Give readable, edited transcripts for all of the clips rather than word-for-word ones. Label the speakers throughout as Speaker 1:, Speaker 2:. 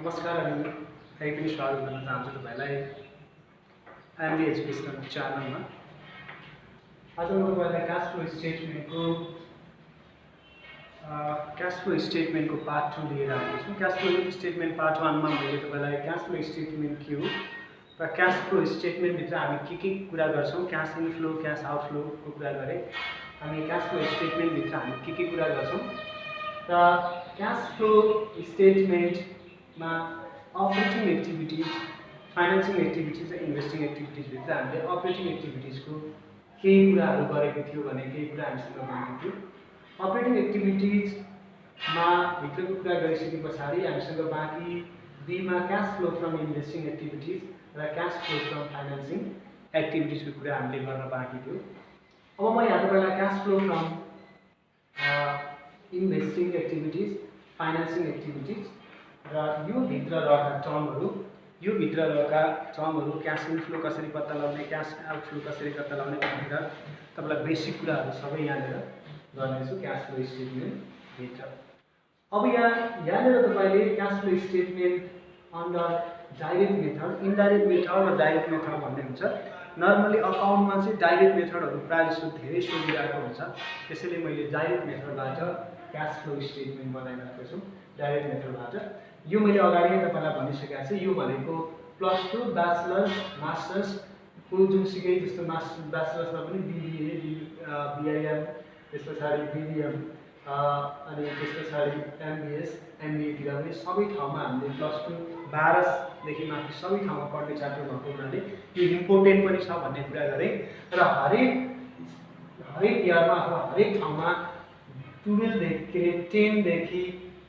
Speaker 1: नमस्कार अनि फेरि पनि स्वागत गर्न चाहन्छु तपाईँलाई आइएमडी एजुकेसनल च्यानलमा। आज म तपाईँलाई क्यास फ्लो स्टेटमेन्टको पार्ट 2 लिएर आएको छु। क्यास फ्लो स्टेटमेन्ट पार्ट 1 मा मैले तपाईँलाई क्यास फ्लो स्टेटमेन्ट के हो र क्यास फ्लो स्टेटमेन्टभित्र हामी के कुरा गर्छौँ, क्यास इनफ्लो क्यास आउटफ्लोको कुरा गरेँ। हामी क्यास फ्लो स्टेटमेन्टभित्र हामी के कुरा गर्छौँ र क्यास फ्लो स्टेटमेन्टमा अपरेटिङ एक्टिभिटिज, फाइनेन्सिङ एक्टिभिटिज र इन्भेस्टिङ एक्टिभिटिजभित्र हामीले अपरेटिङ एक्टिभिटिजको केही कुराहरू गरेको थियो भने केही कुरा हामीसँग भएको थियो। अपरेटिङ एक्टिभिटिजमा भित्रको कुरा गरिसके पछाडि हामीसँग बाँकी बीमा cash flow from investing activities र क्यास फ्लो फ्रम फाइनेन्सिङ एक्टिभिटिजको कुरा हामीले गर्न बाँकी थियो। अब म यहाँ तपाईँलाई cash flow from investing activities, financing activities र यो भित्र रहेका टर्महरू क्यास इनफ्लो कसरी पत्ता लगाउने, क्यास आउटफ्लो कसरी पत्ता लगाउने भनेर तपाईँलाई बेसिक कुराहरू सबै यहाँनिर गर्नेछु क्यास फ्लो स्टेटमेन्टभित्र। अब यहाँनिर तपाईँले cash flow statement under direct method, indirect method र डाइरेक्ट मेथड भन्ने हुन्छ। नर्मली अकाउन्टमा चाहिँ डाइरेक्ट मेथडहरू प्रायः जस्तो धेरै सोधिरहेको हुन्छ, त्यसैले मैले डाइरेक्ट मेथडबाट क्यास फ्लो स्टेटमेन्ट बनाइरहेको छु। डाइरेक्ट मेथडबाट यो मैले अगाडि नै तपाईँलाई भनिसकेको छु। यो भनेको +2 ब्याचलर्स मास्टर्सको जुनसुकै जस्तो ब्याचलर्समा पनि BBA, BIM, त्यस पछाडि BBM अनि त्यस पछाडि MBS, MBAतिर पनि सबै ठाउँमा हामीले +2 12देखि माथि सबै ठाउँमा पढ्ने च्याप्टर भएको हुनाले यो इम्पोर्टेन्ट पनि छ भन्ने कुरा गरेँ। र हरेक इयरमा अथवा हरेक ठाउँमा 10 देखि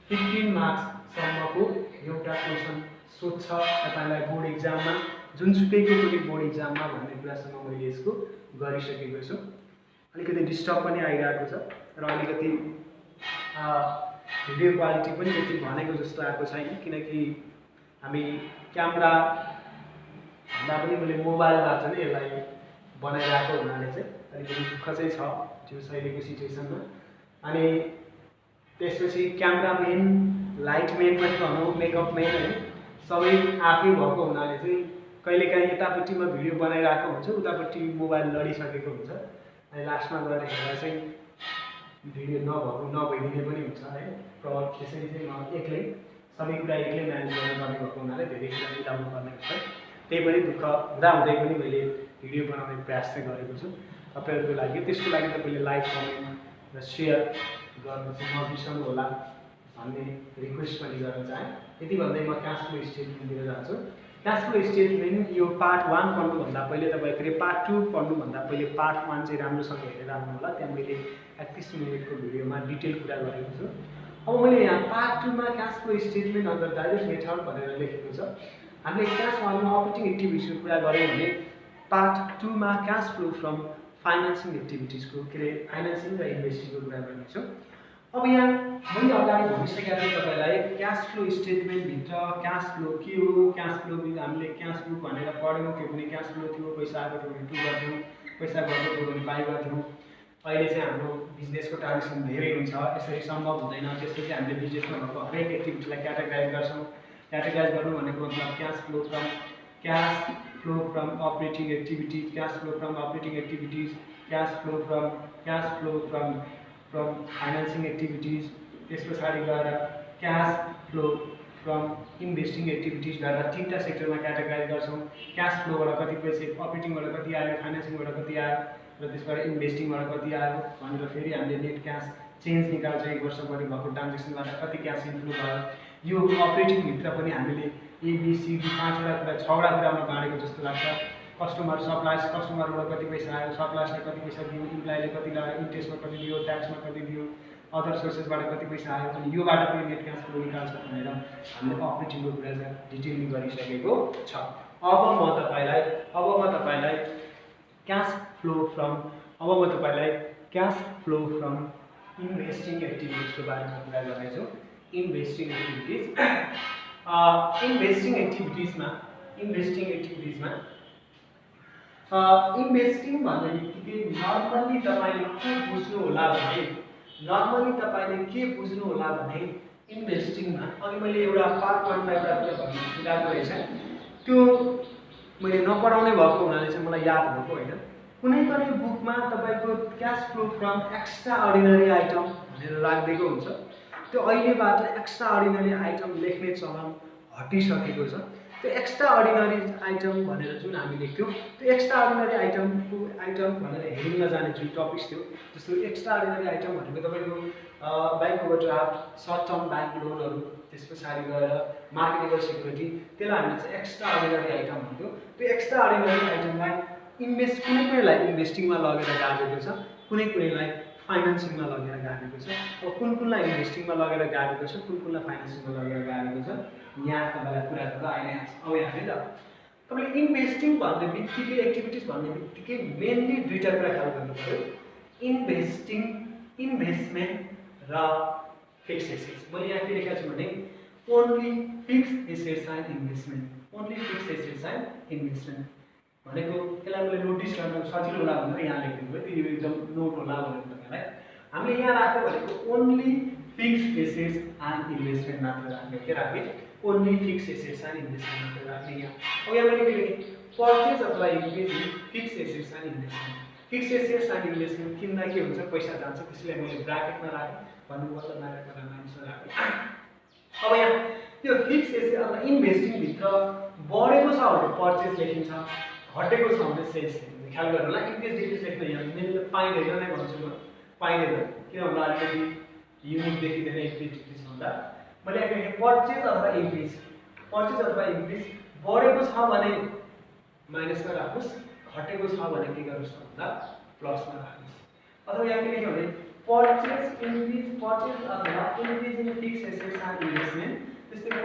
Speaker 1: 15 मार्क्ससम्मको एउटा क्वेसन सोध्छ तपाईँलाई बोर्ड इक्जाममा, जुनसुकैको पनि बोर्ड इक्जाममा भन्ने कुरासँग मैले यसको गरिसकेको छु। अलिकति डिस्टर्ब पनि आइरहेको छ र अलिकति भिडियो क्वालिटी पनि त्यति भनेको जस्तो आएको छैन, किनकि हामी क्यामेरा भन्दा पनि मैले मोबाइलबाट नै यसलाई बनाइरहेको हुनाले चाहिँ अलिकति दुःख चाहिँ छ त्यो शैलीको सिचुएसनमा। अनि त्यसपछि क्यामेरामेन, लाइटमेन पनि भनौँ, मेकअप मेन है, सबै आफै भएको हुनाले चाहिँ कहिलेकाहीँ यतापट्टि म भिडियो बनाइरहेको हुन्छ, उतापट्टि मोबाइल लडिसकेको हुन्छ, अनि लास्टमा गएर हेर्दा चाहिँ भिडियो नभइदिने पनि हुन्छ है। त्यसरी चाहिँ म एक्लै सबै कुरा एक्लै म्यानेज गर्नुपर्ने भएको हुनाले धेरै कुरा मिलाउनु पर्ने हुन्छ। त्यही पनि दुःख हुँदाहुँदै पनि मैले भिडियो बनाउने प्रयास चाहिँ गरेको छु तपाईँहरूको लागि। त्यसको लागि तपाईँले लाइक, कमेन्ट र सेयर गर्नु चाहिँ नबिर्सनु होला भन्ने रिक्वेस्ट पनि गर्न चाहेँ। यति भन्दै म क्यास फ्लो स्टेटमेन्ट लिएर जान्छु। क्यास फ्लो स्टेटमेन्ट यो पार्ट 1 पढ्नुभन्दा पहिले तपाईँ फेरि पार्ट 2 पढ्नुभन्दा पहिले पार्ट 1 चाहिँ राम्रोसँग हेरेर आउनु होला। त्यहाँ मैले 31 मिनटको भिडियोमा डिटेल कुरा गरेको छु। अब मैले यहाँ पार्ट 2 मा cash flow statement under direct method भनेर लेखेको छ। हामीले क्यास 1 मा अपरेटिङ एक्टिभिटिजको कुरा गऱ्यौँ भने पार्ट 2 मा क्यास फ्लो फ्रम फाइनेन्सिङ एक्टिभिटिजको फाइनेन्सिङ र इन्भेस्टिङको कुरा गर्नेछु। अब यहाँ मैले अगाडि भनिसकेको थिएँ तपाईँलाई क्यास फ्लो स्टेटमेन्टभित्र क्यास फ्लो के हो, क्यास फ्लो हामीले क्यास फ्लो भनेर पढ्यौँ, त्यो पनि क्यास फ्लो थियो, पैसा आएको थियो भने टु गर्थ्यौँ, पैसा गएको थियो भने बाई गर्थ्यौँ। अहिले चाहिँ हाम्रो बिजनेसको ट्रान्जेक्सन धेरै हुन्छ, यसरी सम्भव हुँदैन। त्यसपछि हामीले बिजनेसमा भएको हरेक एक्टिभिटीलाई क्याटेगराइज गर्छौँ। क्याटेगराइज गर्नु भनेको मतलब cash flow from operating activities, cash flow from operating activities, cash flow from financing activities, त्यस पछाडि गएर cash flow from investing activities गरेर 3टा सेक्टरमा क्याटेगराइज गर्छौँ। क्यास फ्लोबाट कति पैसा, अपरेटिङबाट कति आयो, फाइनेन्सिङबाट कति आयो र त्यसबाट इन्भेस्टिङबाट कति आयो भनेर फेरि हामीले नेट क्यास चेन्ज निकाल्छौँ। 1 वर्षभरि भएको ट्रान्जेक्सनबाट कति क्यास इन्फ्लो भयो। यो अपरेटिङभित्र पनि हामीले ABCD 5वटा कुरा 6वटा कुरामा बाँडेको जस्तो लाग्छ। कस्टमर, कस्टमरबाट कति पैसा आयो, सप्लायर्सले कति पैसा दियो, इम्प्लोइले कति लगायो, इन्ट्रेस्टमा कति दियो, ट्याक्समा कति दियो, अदर सोर्सेसबाट कति पैसा आयो, अनि योबाट पनि नेट क्यास फ्लो निकाल्छ भनेर हामीले अपरेटिङको कुरा चाहिँ डिटेलली गरिसकेको छ। अब म तपाईँलाई क्यास फ्लो फ्रम इन्भेस्टिङ एक्टिभिटिजको बारेमा कुरा गर्नेछु। इन्भेस्टिङ एक्टिभिटिजमा इन्भेस्टिङ भन्ने बित्तिकै नर्मली तपाईँले के बुझ्नु होला भने इन्भेस्टिङमा अघि मैले एउटा पार्ट 1 मा एउटा कुरा भन्नु छुटाएको रहेछ, त्यो मैले नपढाउने भएको हुनाले चाहिँ मलाई याद भएको होइन। कुनै पनि बुकमा तपाईको cash flow from extra ordinary item भनेर राखिदिएको हुन्छ। त्यो अहिलेबाट एक्स्ट्रा अर्डिनरी आइटम लेख्ने चलन हटिसकेको छ। त्यो एक्स्ट्रा अर्डिनरी आइटम भनेर जुन हामी लेख्थ्यौँ, त्यो एक्स्ट्रा अर्डिनरी आइटम भनेर हेडिङमा जाने जुन टपिक्स थियो, जस्तो एक्स्ट्रा अर्डिनरी आइटम भनेको तपाईँको bank overdraft, short term bank लोनहरू, त्यस पछाडि गएर मार्केटेबल सिक्युरिटी, त्यसलाई हामीले चाहिँ एक्स्ट्रा अर्डिनरी आइटम भन्थ्यौँ। त्यो एक्स्ट्रा अर्डिनरी आइटमलाई कुनै कुनैलाई इन्भेस्टिङमा लगेर गाडेको छ, कुनै कुनैलाई फाइनेन्सिङमा लगेर गाडेको छ। अब कुनलाई इन्भेस्टिङमा लगेर गाडेको छ, कुनलाई फाइनेन्सिङमा लगेर गाडेको छ, यहाँ तपाईँलाई कुरा गर्दा आइरहेको छ। अब यहाँ है त तपाईँले इन्भेस्टिङ भन्ने बित्तिकै, एक्टिभिटिज भन्ने बित्तिकै मेनली दुईवटा कुरा ख्याल गर्नु पऱ्यो, इन्भेस्टमेन्ट र फिक्स एसेट्स। मैले यहाँ के लेखेको छु भने only fix assets and investment, only fix assets and investment भनेको यसलाई मैले नोटिस गर्न सजिलो होला भनेर यहाँ लेखिदिनु भयो, त्यो एकदम नोट होला भनेर तपाईँलाई। हामीले यहाँ राख्यो भनेको only fix assets and investment मात्र राख्ने, के राख्ने, only fix assets and investment मात्र राख्ने यहाँ। अब यहाँ मैले के लेखेँ, पर्चेज अथवा increase in fix assets and investment. Fix assets and investment किन्दा के हुन्छ, पैसा जान्छ, त्यसैले मैले ब्राकेटमा राखेँ, भन्नु मतलब ब्राकेटमा मान्छे राखेँ। अब यहाँ त्यो फिक्स एसेट अथवा इन्भेस्टिङभित्र बढेको छ भने पर्चेज लेखिन्छ, घटेको छ भने सेल्स लेखिन्छ। ख्याल गर्नु होला, इन्क्रिज डिक्रिज लेख्न यहाँ मैले पाइँदैन नै भन्छु म, पाइँदैन, किन भन्दा अलिकति युनिक देखिँदैन इन्क्रिज डिक्रिज भन्दा। मैले यहाँ लेखेँ पर्चेज अथवा इन्क्रिज, पर्चेज अथवा इन्क्रिज बढेको छ भने माइनसमा राख्नुहोस्, घटेको छ भने के गर्नुहोस् भन्दा प्लसमा राख्नुहोस्। अथवा यहाँ के लेख्यो भने पर्चेज इन्क्रिज, पर्चेज अथवा increase in fix assets and investment. त्यस्तै अब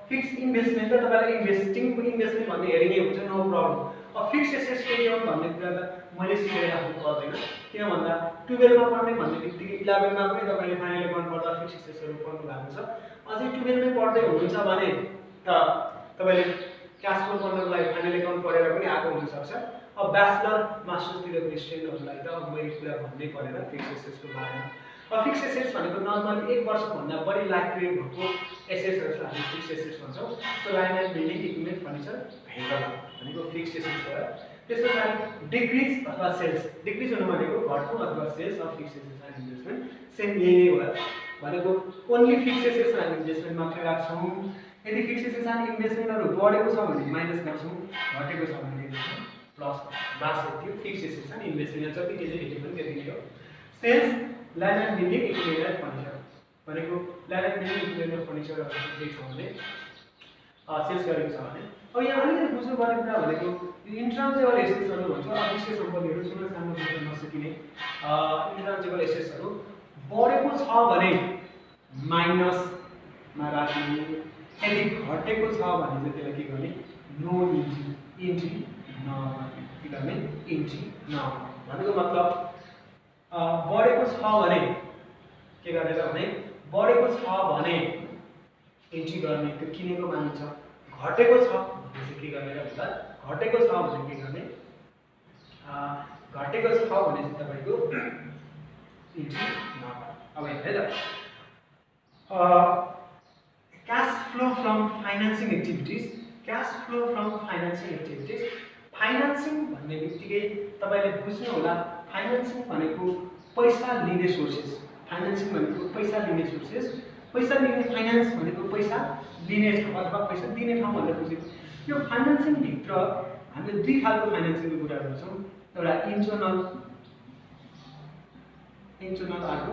Speaker 1: फिक्स इन्भेस्टमेन्ट त तपाईँलाई इन्भेस्टमेन्ट भन्ने हेडिङै हुन्छ, नो प्रब्लम। अब फिक्स एसेट्स के हो भन्ने कुरा त मैले सिकेर राख्नु पर्दैन, किन भन्दा 12 मा पढ्ने भन्ने बित्तिकै 11 मा पनि तपाईँले फाइनल एकाउन्ट पढ्दा फिक्स एसेट्सहरू पढ्नु भएको छ। अझै 12 मै पढ्दै हुनुहुन्छ भने त तपाईँले क्याश फ्लो पढ्नको लागि फाइनल एकाउन्ट पढेर पनि आएको हुनसक्छ। अब ब्याचलर मास्टर्सतिरको स्टुडेन्टहरूलाई त अब मैले कुरा भन्नै परेन फिक्स एसेट्सको बारेमा। अब फिक्स एसेट्स भनेको नर्मली 1 वर्षभन्दा बढी लाइफ पिरियड भएको एसेट्सहरू चाहिँ हामी फिक्स एसेट्स भन्छौँ। जस्तो land and building, equipment, furniture, vehicle भनेको फिक्स एसेट्स भयो। त्यस पछाडि डिक्रिज अथवा सेल्स, डिक्रिज हुनु भनेको घट्नु अथवा sales of fix assets and investment, same यही नै भयो। भनेको only fix assets and investment मात्रै राख्छौँ। यदि फिक्स एसेट्स एन्ड इन्भेस्टमेन्टहरू बढेको छ भने माइनस गर्छौँ, घटेको छ भने प्लस। बास यति हो फिक्स एसेट्स एन्ड इन्भेस्टमेन्ट, जति के चाहिँ पनि त्यति नै हो। Sales land and building, equipment and furniture भनेको land and building, equipment and फर्निचरहरू दिएको छ भने सेल्स गरेको छ भने। अब यहाँ अलिकति बुझ्नुपर्ने कुरा भनेको इन्ट्रान्जेबल एसेट्सहरू भन्छ, अदृश्य सम्पत्तिहरू, सुन्न सानो बुझ्न नसकिने इन्ट्रान्जेबल एसेट्सहरू बढेको छ भने माइनसमा राख्ने, यदि घटेको छ भने चाहिँ त्यसलाई के गर्ने, नो इन्ट्री, इन्ट्री नगर्ने, के गर्ने, इन्ट्री नगर्ने। भनेको मतलब बढेको छ भने के गरेर भने बढेको छ भने इन्ट्री गर्ने, त्यो किनेको मानिन्छ। घटेको छ भने के गर्ने भन्दा घटेको छ भने के गर्ने, घटेको छ भने चाहिँ तपाईँको इन्ट्री नगर्ने। अब हेर्नु है त, cash flow from financing activities, cash flow from financing activities. Financing भन्ने बित्तिकै तपाईँले बुझ्नु होला, फाइनेन्सिङ भनेको पैसा लिने सोर्सेस, फाइनेन्सिङ भनेको पैसा लिने सोर्सेस, पैसा लिने, फाइनेन्स भनेको पैसा लिने ठाउँ अथवा पैसा दिने ठाउँ भनेर बुझेको। यो फाइनेन्सिङभित्र हामीले दुई खालको फाइनेन्सिङको कुरा गर्छौँ, एउटा इन्टर्नल अर्को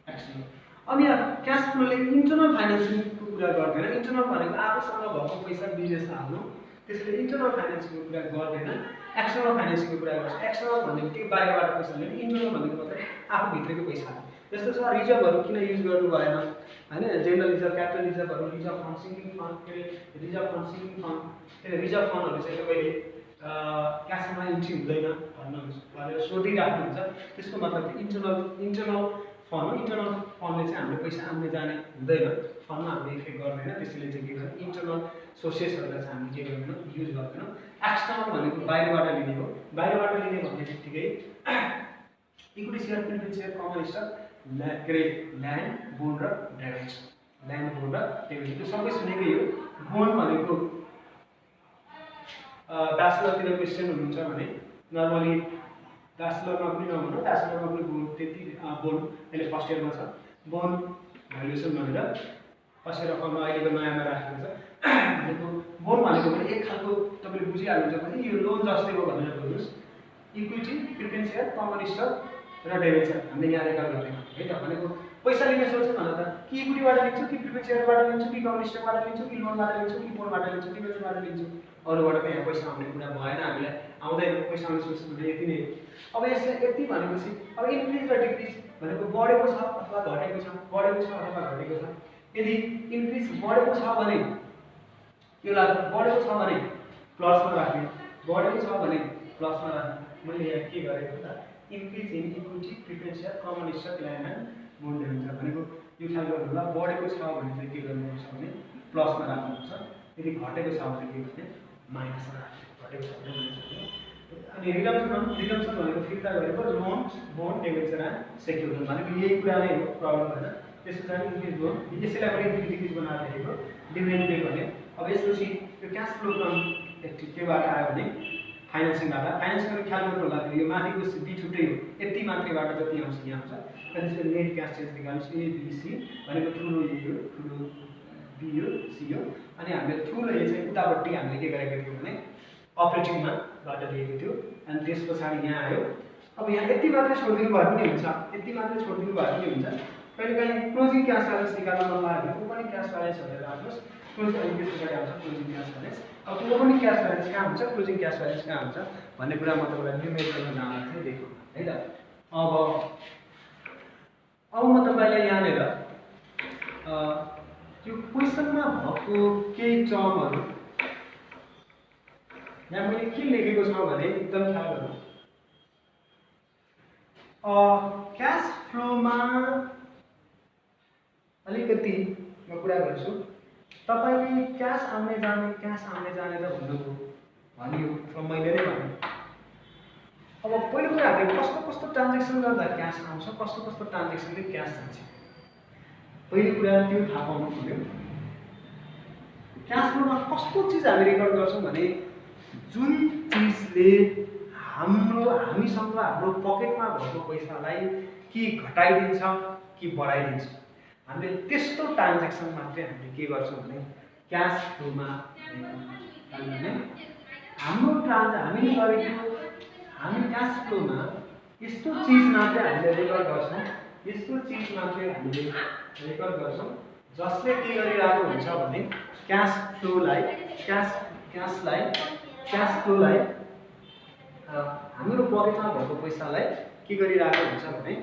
Speaker 1: एक्सटर्नल। अब यहाँ क्यास फ्लोले इन्टर्नल फाइनेन्सिङको कुरा गर्दैन, इन्टर्नल भनेको आफूसँग भएको पैसा विदेशमा हाल्नु, त्यसैले इन्टर्नल फाइनेन्सिङको कुरा गर्दैन, एक्सटर्नल फाइनेन्सिङको कुरा गर्छ। एक्सटर्नल भनेको त्यो बाहिरबाट पैसा लिने, इन्टर्नल भनेको मतलब आफूभित्रको पैसा। जस्तो छ रिजर्भहरू किन युज गर्नु भएन हैन, जेनरल रिजर्भ, क्यापिटल रिजर्भहरू, रिजर्भ फन्ड, सिङ्किङ फन्ड, के अरे रिजर्भ फन्ड, सिङ्किङ फन्ड, त्यो रिजर्भ फन्डहरू चाहिँ तपाईँले क्यासमा इन्ट्री हुँदैन भनेर सोधिराख्नुहुन्छ। त्यसको मतलब इन्टर्नल फन्ड हो। इन्टर्नल फन्डले चाहिँ हाम्रो पैसा आउने जाने हुँदैन, फन्डमा हामीले इफेक्ट गर्दैन, त्यसैले चाहिँ के गर्छ, इन्टर्नल सोर्सेसहरूलाई चाहिँ हामीले के गर्दैनौँ, युज गर्दैनौँ। एक्सटर्नल भनेको बाहिरबाट लिने हो। बाहिरबाट लिने भन्ने बित्तिकै equity share, preference share, common stock, के अरे ल्यान्ड बोन र ड्यामेज, ल्यान्ड बोन र ड्यामेज त्यो सबै सुनेकै हो। बोन भनेको ब्याचलरतिर क्वेसन हुनुहुन्छ भने नर्मली ब्याचलरमा पनि नभनौँ, ब्याचलरमा पनि बोन त्यति बोन अहिले फर्स्ट इयरमा छ, बोन भ्यालुएसन भनेर पछि रकममा अहिलेको नयाँमा राखेको छ। भनेको बोन भनेको पनि एक खालको तपाईँले बुझिहाल्नुहुन्छ भने यो लोन जस्तै हो भनेर बुझ्नुहोस्। Equity, preference share, common stock र डिबेन्चर हामीले यहाँ रेकर्ड गरेको है त। भनेको पैसा लिने सोच्नु भन्दा त कि इक्विटीबाट लिन्छु कि प्रिफरेन्स सेयरबाट लिन्छु कि कमन स्टकबाट लिन्छु कि लोनबाट लिन्छु कि बोनबाट लिन्छु कि डिबेन्चरबाट लिन्छु, अरूबाट त यहाँ पैसा आउने कुरा भएन, हामीलाई आउँदैन, पैसा आउने सोच्नु भने यति नै। अब यसले यति भनेपछि अब इन्क्रिज र डिक्रिज भनेको बढेको छ अथवा घटेको छ, बढेको छ अथवा घटेको छ। यदि इन्क्रिज बढेको छ भने यो लाग्छ, बढेको छ भने प्लसमा राख्ने, बढेको छ भने प्लसमा राख्ने। मैले यहाँ के गरेको त increase in equity, preference share, common stock, land and bond हुन्छ भनेको यो ख्याल गर्नु होला। बढेको छ भने चाहिँ के गर्नुपर्छ भने प्लसमा राख्नुपर्छ, यदि घटेको छ भने के गर्ने माइनसमा राख्ने, घटेको छ भने माइनसमा। अनि रिडम्सन भनेको फिर्ता गरेको loan, bone, debenture and security भनेको यही कुरा नै हो, प्रब्लम होइन। त्यस पछाडि इन्क्रिज बोन, यसैलाई पनि इन्क्रिज डिक्रिज बनाएर लेखेको डिभिडेन्ड पे गर्ने। अब यसपछि यो क्यास फ्लो फ्रम केबाट आयो भने फाइनेन्सिङबाट। फाइनेन्स पनि ख्याल गर्नु होला, यो माथिको बी छुट्टै हो, यति मात्रैबाट जति आउँछ यहाँ आउँछ। अनि त्यसको नेट क्यास चेन्ज निकाल्नुहोस्, एबिसी भनेको ठुलो ए हो, ठुलो बी हो, सी हो। अनि हामीले ठुलो ए चाहिँ उतापट्टि हामीले के गरेको थियौँ भने अपरेटिङमाबाट लिएको थियो। अनि त्यस पछाडि यहाँ आयो। अब यहाँ यति मात्रै छोडिदिनु भए पनि हुन्छ, यति मात्रै छोडिदिनु भए पनि हुन्छ। कहिलेकाहीँ क्लोजिङ क्यास ब्यालेन्स निकाल्न मन लाग्यो भने पनि क्यास ब्यालेन्स भनेर राख्नुहोस्। क्लोजिङ त्यस पछाडि आउँछ क्लोजिङ क्यास ब्यालेन्स। अब त्यो पनि क्यास ब्यालेन्स कहाँ हुन्छ, क्लोजिङ क्यास ब्यालेन्स कहाँ हुन्छ भन्ने कुरा म तपाईँलाई न्युमेरिकलमा जान चाहिँ देखाउँ है त। अब म तपाईँलाई यहाँनिर त्यो क्वेसनमा भएको केही टर्महरू यहाँ मैले के लेखेको छ भने एकदम ख्याल गर्नु। क्यास फ्लोमा अलिकति म कुरा गर्छु। तपाईले क्यास आउने जाने त भन्नुभयो भनियो, मैले नै भने। अब पहिलो कुरा हामीले कस्तो कस्तो ट्रान्जेक्सन गर्दा क्यास आउँछ, कस्तो कस्तो ट्रान्जेक्सनले क्यास जान्छ, पहिलो कुरा त्यो थाहा पाउनु पर्यो। क्यास फ्लोमा कस्तो चिज हामी रेकर्ड गर्छौँ भने जुन चिजले हामीसँग हाम्रो पकेटमा भएको पैसालाई कि घटाइदिन्छ कि बढाइदिन्छ, हामीले त्यस्तो ट्रान्जेक्सन मात्रै हामीले के गर्छौँ भने क्यास फ्लोमा हामीले गरेको हामी क्यास फ्लोमा यस्तो चिज मात्रै हामीले रेकर्ड गर्छौँ, यस्तो चिज मात्रै हामीले रेकर्ड गर्छौँ जसले के गरिरहेको हुन्छ भने क्यास फ्लोलाई हाम्रो पकेटमा भएको पैसालाई के गरिरहेको हुन्छ भने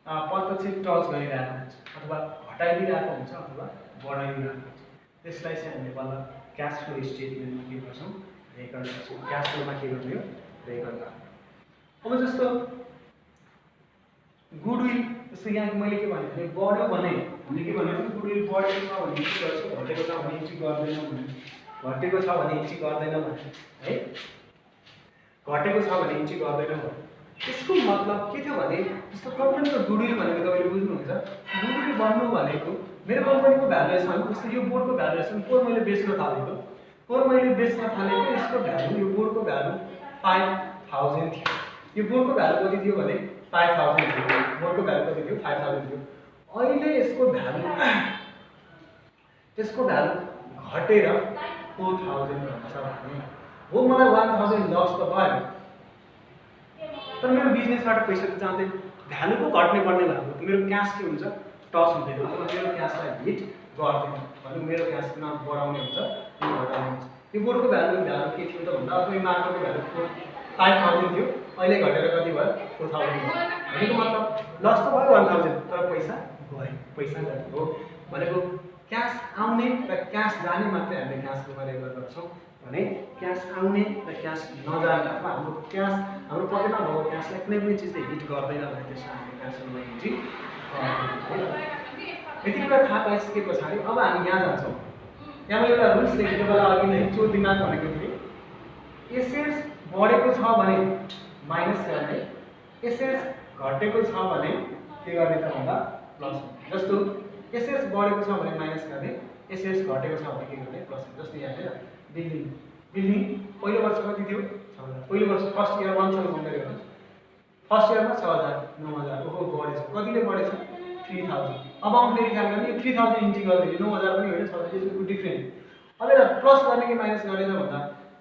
Speaker 1: प्रत्यक्ष टच गरिरहेको हुन्छ अथवा घटाइदिरहेको हुन्छ अथवा बढाइदिरहेको हुन्छ। त्यसलाई चाहिँ हामीले बल्ल क्यास फ्लो स्टेटमेन्टमा के गर्छौँ रेकर्ड गर्छौँ। क्यास फ्लोमा के गर्ने हो रेकर्ड गर्ने। अब जस्तो गुडविल, जस्तो यहाँ मैले के भने बढ्यो भने हामीले के भन्यो भने गुडविल बढेको छ भने के गर्छौँ, घटेको छ भने इन्ट्री गर्दैन भने, घटेको छ भने इन्ट्री गर्दैन भने है, घटेको छ भने इन्ट्री गर्दैन भने। त्यसको मतलब के थियो भने जस्तो कम्पनीको गुडविल भनेको तपाईँले बुझ्नुहुन्छ, गुडविल बढ्नु भनेको मेरो कम्पनीको भ्यालुएसन, जस्तो यो बोर्डको भ्यालुएसन पोहोर मैले बेच्न थालेको, यसको भ्यालु यो बोर्डको भ्यालु 5000 थियो। यो बोर्डको भ्यालु कति थियो भने 5000 थियो, बोर्डको भ्यालु कति थियो 5000 थियो। अहिले यसको भ्यालु घटेर 4000 भन्छ भने हो, मलाई 1000 लस त भयो, तर मेरो बिजनेसबाट पैसा त जाँदैन, भ्यालुको घट्ने पर्ने भएको मेरो क्यास के हुन्छ टच हुँदैन, अथवा मेरो क्यासलाई हिट गर्दैन भने मेरो क्यासमा बढाउने हुन्छ यो घटाउने हुन्छ। यो बोर्डको भ्यालु के थियो त भन्दा अथवा यो मार्केटको भ्यालु 5000 थियो, अहिले घटेर कति भयो 4000 भयो। भनेको मतलब लस त भयो 1000 तर पैसा गयो, पैसा गएको भनेको क्यास आउने र क्यास जाने मात्रै हामीले क्यास फ्लोमा रेकर्ड गर्छौँ भने क्यास आउने र क्यास नजाने अथवा हाम्रो पकेटमा भएको क्यासलाई कुनै पनि चिजले हिट गर्दैन भने त्यसमा हामीले क्यास फ्लोमा इन्ट्री गर्दैनौँ। यति कुरा थाहा पाइसके पछाडि अब हामी यहाँ जान्छौँ। यहाँ मैले एउटा रुल्स लेखेको बेला अघि नै चोर दिमाग भनेको थिएँ, एसेट्स बढेको छ भने माइनस गर्ने, एसेट्स घटेको छ भने के गर्ने त भन्दा प्लस गर्ने। जस्तो एसएस बढेको छ भने माइनस गर्ने, एसएस घटेको छ भने के गर्ने प्लस गर्ने। जस्तो यहाँ हेर बिल्डिङ बिल्डिङ पहिलो वर्ष कति थियो 6000, पहिलो वर्ष फर्स्ट इयर 1 सँग कम्पेयर गर्नु, फर्स्ट इयरमा 6000 9000 ओहो बढेछ, कतिले बढेछ 3000। अब आउँ फेरि ख्याल गर्ने 3000 इन्टु गर्दै 9000 पनि होइन 6000 यसको डिफरेन्ट। अब यसलाई प्लस गर्ने कि माइनस गर्ने त भन्दा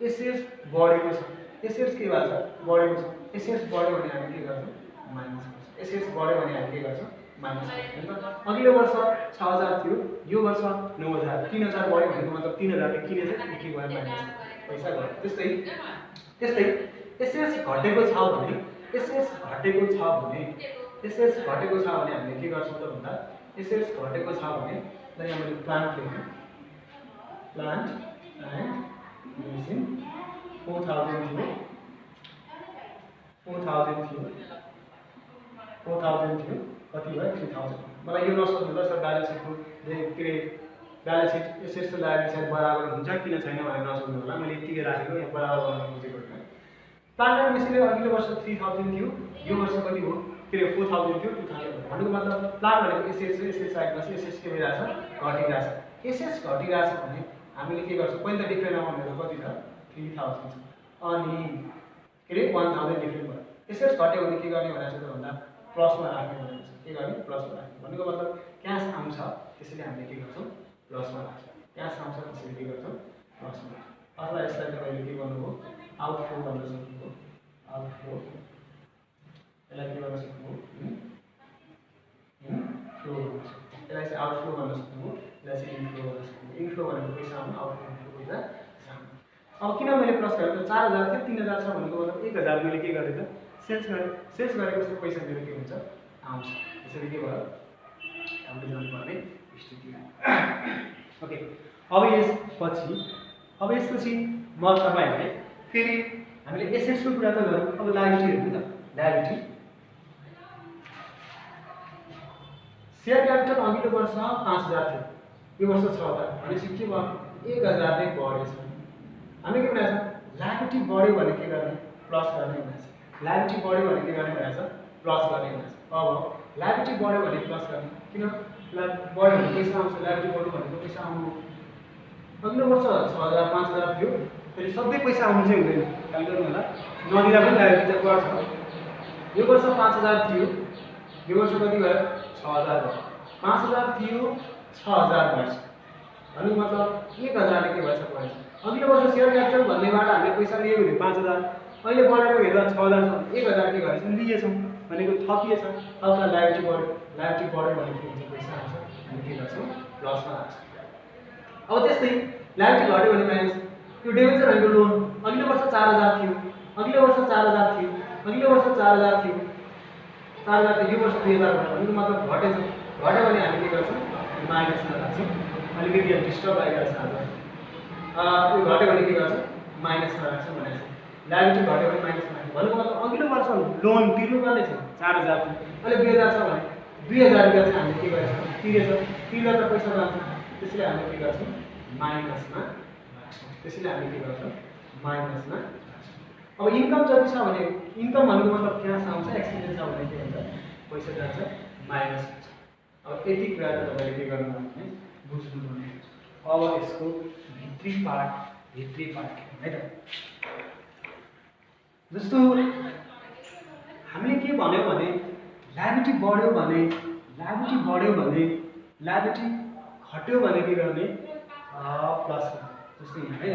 Speaker 1: एसएस बढेको छ, एसएस के भएको छ बढेको छ, एसएस बढ्यो भने हामी के गर्छौँ माइनस गर्छौँ, एसएस बढ्यो भने हामी के गर्छौँ माइनस गर्छौँ। अघिल्लो वर्ष 6000 थियो, यो वर्ष 9000, 3000 बढ्यो भनेको मतलब 3000 ले किनेछ के भयो माइनस पैसा गयो। त्यस्तै त्यस्तै एसएस घटेको छ भने एसएस घटेको छ भने एसएस घटेको छ भने हामीले के गर्छौँ त भन्दा एसएस घटेको छ भने ल यहाँ मैले प्लान्ट लेखेँ, प्लान्ट एन्ड मेसिन 4000 थियो, 4000 थियो, 4000 थियो, कति भयो 3000। मलाई यो नसोध्नु ल सर ब्यालेन्स सिटको के ब्यालेन्स सिट एसएस र लायबिलिटी बराबर हुन्छ किन छैन भनेर नसोध्नु होला, मैले यतिकै राखेको यहाँ बराबर गर्न बुझेको होइन। प्लान्ट एन्ड मेसिनले अघिल्लो वर्ष 3000 थियो, यो वर्ष कति हो के 4000 थियो 2000 भयो भनेको मतलब प्लान्ट भनेको एसएस एसएस साइडमा एसएस के भइरहेछ घटिरहेछ। एसएस घटिरहेछ भने हामीले के गर्छौँ पहिला त डिफरेन्ट अमाउन्टहरु कति छ 3000 छ अनि के 1000 डिफरेन्ट भयो। एसएस घट्यो भने के गर्ने भनेको छ त भन्दा प्लसमा राख्ने भनेको छ, के गर्ने प्लसमा राख्ने भनेको मतलब क्याश आउँछ त्यसैले हामीले के गर्छौँ प्लसमा राख्छौँ, क्याश आउँछ त्यसैले के गर्छौँ प्लसमा राख्छौँ। अथवा यसलाई तपाईले के गर्नु हो आउटफ्लो गर्न सक्नुभयो, आउटफ्लो यसलाई के गर्न सक्नुभयो फ्लो गर्न सक्नुभयो, यसलाई चाहिँ आउटफ्लो गर्न सक्नुभयो, यसलाई चाहिँ इनफ्लो गर्न सक्नुभयो। इनफ्लो भनेको पैसा आउनु, आउटफ्लो भनेको पैसा जानु। अब किन मैले प्लस गरेको 4000 थियो 3000 छ भनेको मतलब 1000 मैले के गरेँ त सेल्स गरेँ, सेल्स गरेपछि पैसा मेरो के हुन्छ आउँछ, त्यसैले के भयो हामीले जानुपर्ने स्थिति। ओके अब यसपछि म तपाईहरुलाई फेरि हामीले एसेट्सको कुरा त गरौँ, अब लायबिलिटी हेर्नु त लायबिलिटी शेयर क्यापिटल अघिल्लो वर्ष 5000 थियो, यो वर्ष 6000 भनेपछि के भयो 1000 नै बढेछ। हामी के भनेछ लायबिलिटी बढ्यो भने के गर्ने प्लस गर्ने भनेछ, लायबिलिटी बढ्यो भने के गर्ने भनेछ प्लस गर्ने भनेछ। अब लायबिलिटी बढ्यो भने प्लस गर्ने, किन बढ्यो भने पैसा आउँछ, लायबिलिटी बढ्यो भनेको पैसा आउनु। अघिल्लो वर्ष 6000 5000 थियो, फेरि सबै पैसा आउनु चाहिँ हुँदैन, ख्याल गर्नु होला नदिँदा पनि लायबिलिटी त बढ्छ। यो वर्ष 5000 थियो, यो वर्ष कति भयो 6000 भयो, 5000 थियो 6000 भएछ अनि मतलब 1000 ले के भएछ बढेछ। अघिल्लो वर्ष शेयर क्यापिटल भन्नेबाट हामीले पैसा लिएको थियो 5000, अहिले बढेर हेर्दा 6000 छ, 1000 के गरेछ लिएछौँ भनेको थपिएछ। अब त लायबिलिटी बढ्यो, लायबिलिटी बढ्यो भने के हुन्छ पैसा आउँछ, हामी के गर्छौँ प्लसमा राख्छौँ। अब त्यस्तै लायबिलिटी घट्यो भने माइनस यो डिबेन्चर भनेको लोन अघिल्लो वर्ष 4000 थियो, अघिल्लो वर्ष 4000 थियो, अघिल्लो वर्ष 4000 थियो, 4000 थियो, यो वर्ष 2000 भयो भनेको मतलब घटेछ, घट्यो भने हामी के गर्छौँ माइनसमा राख्छौँ। अलिकति डिस्टर्ब आइरहेछ आज, यो घट्यो भने के गर्छौँ माइनसमा राख्छौँ भनेको छ। लायबिलिटी घट्यो भने माइनसमा राख्छौँ भनेको मतलब अघिल्लो वर्ष लोन तिर्नुपर्ने थियो 4000 थियो, अहिले 2000 छ भने 2000 रुपैयाँ चाहिँ हामीले के गरेछौँ तिरेछौँ, तिरेर त पैसा जान्छ, त्यसैले हामीले के गर्छौँ माइनसमा राख्छौँ, त्यसैले हामीले के गर्छौँ माइनसमा राख्छौँ। अब इन्कम जति छ भने इन्कम भनेको मतलब क्यास आउँछ, एक्सपेन्सेस छ भने के हुन्छ पैसा जान्छ माइनस हुन्छ। अब यति कुरा त तपाईले के गर्नु भने बुझ्नुपर्ने। अब यसको भित्री पार्ट है त, जस्तो हामीले के भन्यो भने लायबिलिटी बढ्यो भने लायबिलिटी घट्यो भने के गर्ने प्लस जस्तै यहाँ है।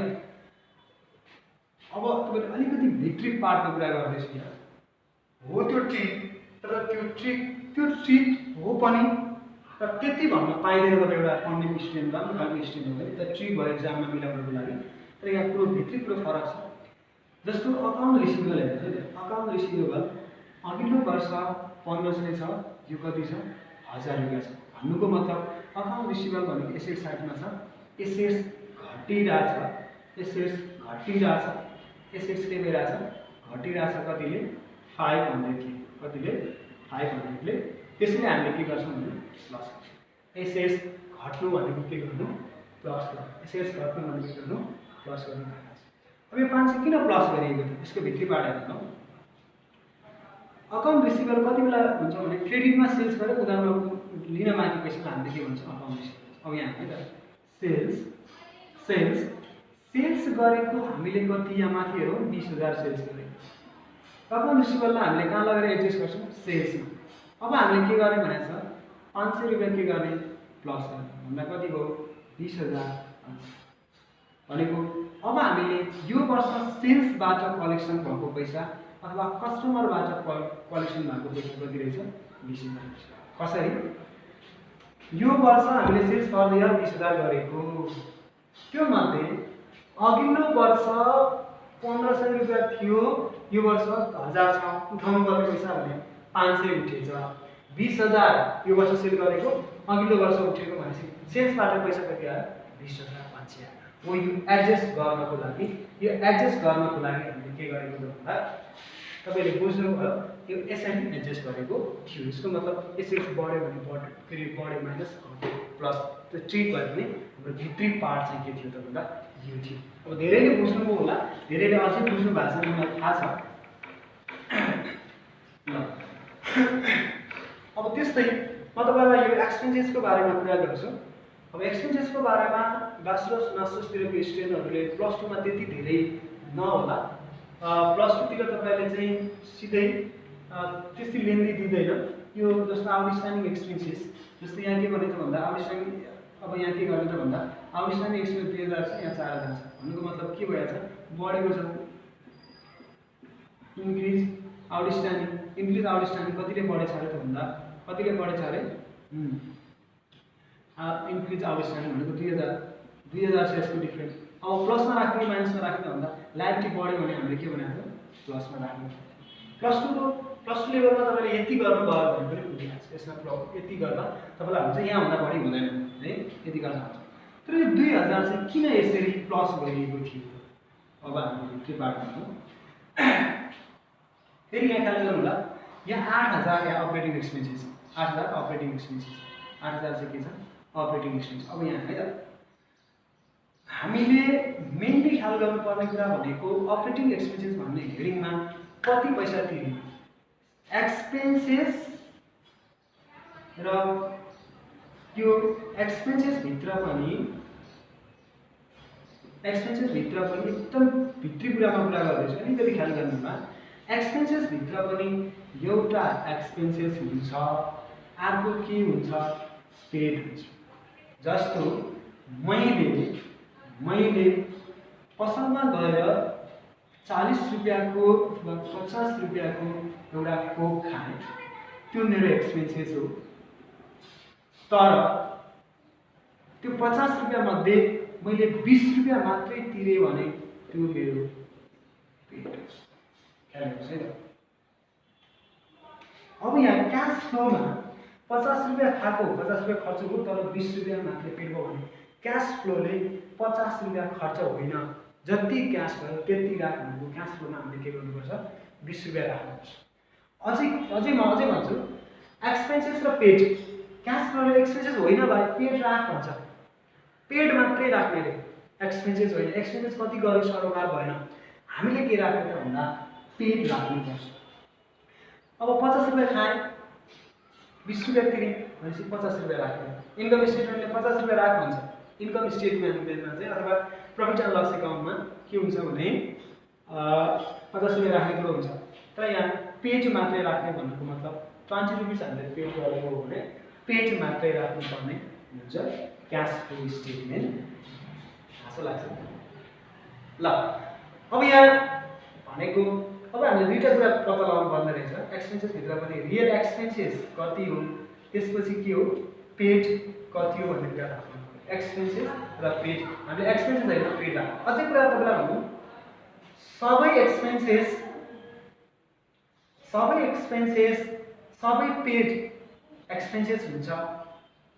Speaker 1: अब तपाईले अलिकति भित्री पार्टको कुरा गर्दैछु यहाँ हो त्यो ट्रिक, तर त्यो ट्रिक हो पनि तर त्यति भन्न पाइँदैन तपाईँ एउटा पढ्ने स्टुडेन्ट राम्रो खालको स्टुडेन्ट हो भने त ट्रिक भयो एक्जाममा मिलाउनको लागि। तर यहाँ कुरो भित्री कुरो फरक छ। जस्तो अकाउन्ट रिसिभेबल हेर्नुहोस् है, अकाउन्ट रिसिभेबल अघिल्लो वर्ष 1500 छ, यो कति छ 1000 रुपैयाँ छ भन्नुको मतलब अकाउन्ट रिसिभेबल भनेको एसेट साइडमा छ, एसेट्स घटिरहेछ, एसेट्स के भइरहेछ घटिरहेछ, कतिले 500 ले, कतिले 500 ले, त्यसैले हामीले के गर्छौँ भने प्लस गर्छौँ। एसेट्स घट्नु भनेको के गर्नु प्लस गर्नु, एसेट्स घट्नु भनेको के गर्नु प्लस गर्नु। अब यो 500 किन प्लस गरिएको थियो यसको भित्री पार्ट हेर्नु।
Speaker 2: अकाउन्ट रिसिभेबल कति बेला हुन्छ भने क्रेडिटमा सेल्स गरेर उधारमा लिन बाँकी पैसालाई हामीले के भन्छ अकाउन्ट रिसिभेबल। अब यहाँ है त सेल्स गरेको हामीले कति यहाँ माथि हेरौँ 20,000 सेल्स गरेको अकाउन्ट रिसिभेबललाई हामीले कहाँ लगेर एडजस्ट गर्छौँ सेल्समा। अब हामीले के गर्ने भनेको छ 500 रुपियाँ के गर्ने प्लस गर्ने भन्दा कति भयो 20,000 भनेको। अब हामीले यो वर्ष सेल्सबाट कलेक्सन भएको पैसा अथवा कस्टमरबाट कलेक्सन भएको पैसा कति रहेछ 20,000। कसरी यो वर्ष हामीले सेल्स पर इयर 20,000 गरेको त्यो मध्ये अघिल्लो वर्ष 1500 रुपियाँ थियो यो वर्ष 1000 छ उठाउनु पर्ने पैसा भने 500 उठेछ 20,000 यो वर्ष सेल गरेको अघिल्लो वर्ष उठेको भनेपछि सेल्सबाट पैसा कति आयो 20,500 हो। यो एडजस्ट गर्नको लागि हामीले के गरेको भन्दा तपाईले बुझ्नुभयो यो यसरी एडजस्ट गरेको थियो। यसको मतलब एसेट्स बढ्यो भने फेरि बढ्यो माइनस प्लस त्यो ट्रिट भयो भने हाम्रो भित्री पार्ट चाहिँ के थियो त भन्दा यो थियो। अब धेरैले बुझ्नुभयो होला धेरैले अझै बुझ्नु भएको छ मलाई थाहा छ। अब त्यस्तै म तपाईलाई यो एक्सपेन्सेसको बारेमा कुरा गर्छु। अब एक्सपेन्सेसको बारेमा ब्याचलर्स मास्टर्सतिरको स्टुडेन्टहरूले प्लस 2 मा त्यति धेरै नहोला। प्लस 2 तिर तपाईले चाहिँ सिधै त्यस्तै लेन्दी दिँदैन। यो जस्तो आउटस्ट्यान्डिङ एक्सपेन्सेस जस्तो यहाँ के गर्ने त भन्दा आउटस्ट्यान्डिङ अब यहाँ के गर्ने त भन्दा आउटस्ट्यान्डिङ एक्सपेन्स 2000 छ यहाँ 4000 छ भन्नुको मतलब के भएछ बढेको छ इन्क्रिज आउटस्ट्यान्डिङ कतिले बढेछ अरे त भन्दा कतिले बढेछ अरे इन्क्रिज आउटस्ट्यान्डिङ भनेको 2000 छ यसको डिफरेन्स। अब प्लसमा राख्ने माइनसमा राख्ने भन्दा लायबिलिटी बढ्यो भने हामीले के बनाएको प्लसमा राख्नु। प्लस 2 लेभलमा तपाईले यति गर्नुभयो भने पनि बुझिहाल्छ यसमा यति गर्दा तपाईलाई हुन्छ यहाँ भन्दा बढी हुँदैन है यति गर्दा हुन्छ। तर यो 2000 चाहिँ किन यसरी प्लस गरिएको थियो अब हामीले के बाट्नु फेरि यहाँ ख्याल गर्नु होला। यहाँ 8000 यहाँ अपरेटिङ एक्सपेन्सेस 8000 अपरेटिङ एक्सपेन्सेस 8000 चाहिँ के छ अपरेटिङ एक्सपेन्स। अब यहाँ है त हामीले मेनली ख्याल गर्नुपर्ने कुरा भनेको अपरेटिङ एक्सपेन्सेस भन्ने हेडिङमा कति पैसा तिर्ने एक्सपेन्सेस र यो एक्सपेन्सेस भित्र पनि एकदम भित्री कुरामा कुरा गर्दैछु अलिकति ख्याल गर्नुमा। एक्सपेन्सेस भित्र पनि एउटा एक्सपेन्सेस हुन्छ अर्को के हुन्छ पेड हुन्छ। जस्तो मैले पसलमा गएर 40 रुपियाँको वा 50 रुपियाँको एउटा कोक खाएँ त्यो मेरो एक्सपेन्सेस हो। तर त्यो 50 रुपियाँ मध्ये मैले 20 रुपियाँ मात्रै तिरे भने त्यो मेरो पेड हो। ख्याल गर्नुस् है त। अब यहाँ क्याश फ्लोमा 50 रुपियाँ खाएको 50 रुपियाँ खर्च हो तर 20 रुपियाँ मात्रै पेड भयो भने क्याश फ्लोले 50 रुपियाँ खर्च होइन जति क्याश भयो त्यति राख्नु। क्याश फ्लोमा हामीले के गर्नुपर्छ 20 रुपियाँ राख्नुपर्छ। अझै भन्छु एक्सपेन्सेस र पेड क्याश फ्लोले एक्सपेन्सेस होइन भाइ पेड राख भन्छ पेड मात्रै राख्ने रे एक्सपेन्सेस होइन। एक्सपेन्सेस कति गर्यो सरोकार भएन हामीले के राख्ने त भन्दा पेड राख्नुपर्छ। अब 50 रुपियाँ खाएँ 20 रुपियाँ तिरेँ भनेपछि 50 रुपियाँ राख्ने। इन्कम स्टेटमेन्टले 50 रुपियाँ राख भन्छ। इन्कम स्टेटमेन्टमा चाहिँ अथवा प्रफिट एन्ड लस एकाउन्टमा के हुन्छ भने 50 रुपियाँ राख्ने कुरो हुन्छ। तर यहाँ पेज मात्रै राख्ने भन्नुको मतलब 20 रुपिस हामीले पेड गरेको हो भने पेज मात्रै राख्नुपर्ने हुन्छ क्यास फ्लो स्टेटमेन्ट। आशा लाग्छ ल। अब यहाँ भनेको अब हामीले दुईटा कुरा पत्ता लगाउनु पर्ने रहेछ। एक्सपेन्सेस भित्र पनि रियल एक्सपेन्सेस कति हो त्यसपछि के हो पेड कति हो भन्ने कुरा राख्नु। एक्सपेन्सेस र पेड हामीले एक्सपेन्सेस होइन पेड राख्नु। अझै कुरा तपाईलाई भन्नु सबै पेड एक्सपेन्सेस हुन्छ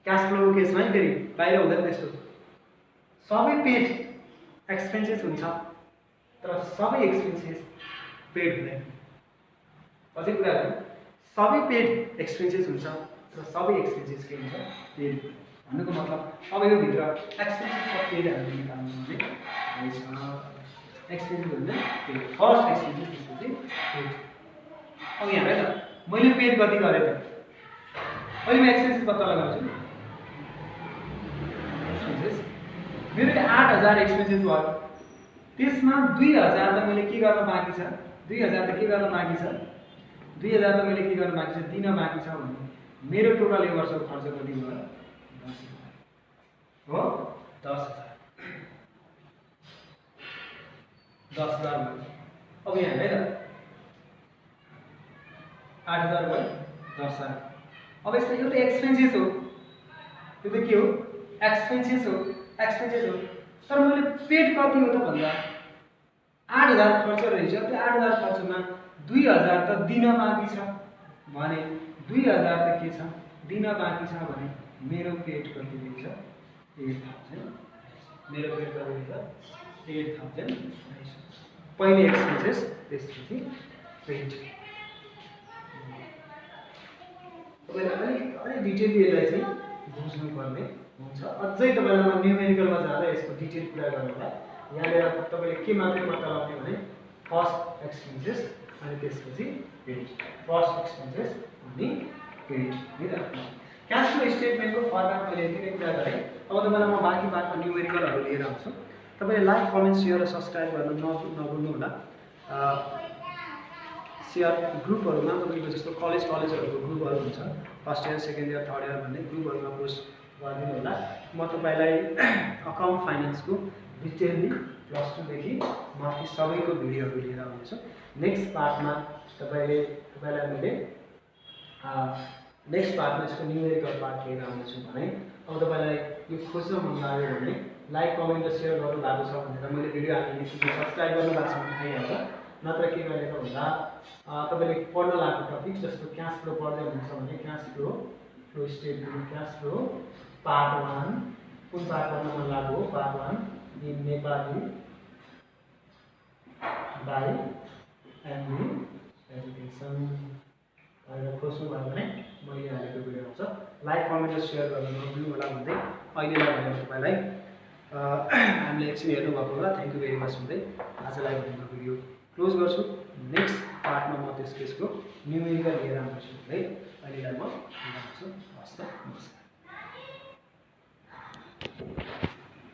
Speaker 2: क्याश फ्लो केसमा है फेरि बाहिर हुँदैन त्यस्तो। सबै पेड एक्सपेन्सेस हुन्छ तर सबै एक्सपेन्सेस पेड हुँदैन। अझै कुरा गर्नु सबै पेड एक्सपेन्सेस हुन्छ तर सबै एक्सपेन्सेस के हुन्छ पेड भन्नुको मतलब अब यो भित्र एक्सपेन्सेस र पेड हामीले निकाल्नु भने रहेछ। एक्सपेन्सेस भन्दा पेड फर्स्ट एक्सपेन्सेस त्यसपछि पेड अब यहाँ है त मैले पेड कति गरेँ त अहिले म एक्सपेन्सेस पत्ता लगाउँछु एक्सपेन्सेस मेरो 8000 एक्सपेन्सेस भयो त्यसमा 2000 त मैले के गर्न बाँकी छ 2000 त के गर्न बाँकी छ 2000 त मैले के गर्न बाँकी छ दिन बाँकी छ भने मेरो टोटल यो वर्षको खर्च कति भयो 10,000 हो 10,000 10,000 भयो अब यहाँ है त 8,000 भयो 10,000 अब यसमा एउटा एक्सपेन्सेस हो यो त के हो एक्सपेन्सेस हो तर मैले पेड कति हो त भन्दा 8,000 खर्च रहेछ त्यो 8,000 खर्चमा 2,000 त दिन बाँकी छ भने 2,000 त के छ दिन बाँकी छ भने मेरो पेड कति रहेछ 8,000 मेरो पेड कति रहेछ 8,000 पहिले एक्सपेन्सेस त्यसपछि पेड अलिक डिटेल यसलाई चाहिँ बुझ्नुपर्ने हुन्छ अझै तपाईँलाई म न्युमेरिकलमा जाँदा यसको डिटेल कुरा गर्नु होला यहाँनिर तपाईँले के मात्रै पत्ता लगाउने भने फर्स्ट एक्सपेन्सेस अनि त्यसपछि पेड फर्स्ट एक्सपेन्सेस अनि पेड है त क्यास फ्लो स्टेटमेन्टको फर्मेट मैले यति नै कुरा गरेँ अब तपाईँलाई म बाँकी न्युमेरिकलहरू लिएर आउँछु तपाईँले लाइक कमेन्ट सेयर र सब्सक्राइब गर्न नभुल्नु होला सेयर ग्रुपहरूमा तपाईँको जस्तो कलेजहरूको ग्रुपहरू हुन्छ first year second year third year भन्ने ग्रुपहरूमा पोस्ट गरिदिनु होला म तपाईँलाई अकाउन्ट फाइनेन्सको डिटेलली +2 देखि माथि सबैको भिडियोहरू लिएर आउनेछु नेक्स्ट पार्टमा तपाईँलाई मैले नेक्स्ट पार्टमा यसको न्युमेरिकल पार्ट लिएर आउनेछु भने अब तपाईँलाई यो खोज्न मन लाग्यो भने लाइक कमेन्ट र सेयर गर्नु भएको छ भनेर मैले भिडियो हाल्ने सब्सक्राइब गर्नु भएको छ भने आइहाल्छ नत्र के गरेर भन्दा तपाईँले पढ्न लागेको टपिक जस्तो क्यास फ्लो पढ्दै हुनुहुन्छ भने cash flow statement cash flow part 1 कुन पार्ट पढ्न मन लाग्यो part 1 in Nepali by MB education भनेर खोज्नु भयो भने मैले हालेको भिडियो आउँछ लाइक कमेन्ट र सेयर गर्न नभुल्नु होला भन्दै अहिलेलाई भने तपाईँलाई हामीले एकछिन हेर्नुभएको होला थ्याङ्क यू भेरी मच भन्दै आजलाई भनेको भिडियो क्लोज गर्छु नेक्स्ट पार्टमा म त्यसको न्युमेरिकल लिएर आउँछु है अहिलेलाई म बिदा हुन्छु हस् त नमस्कार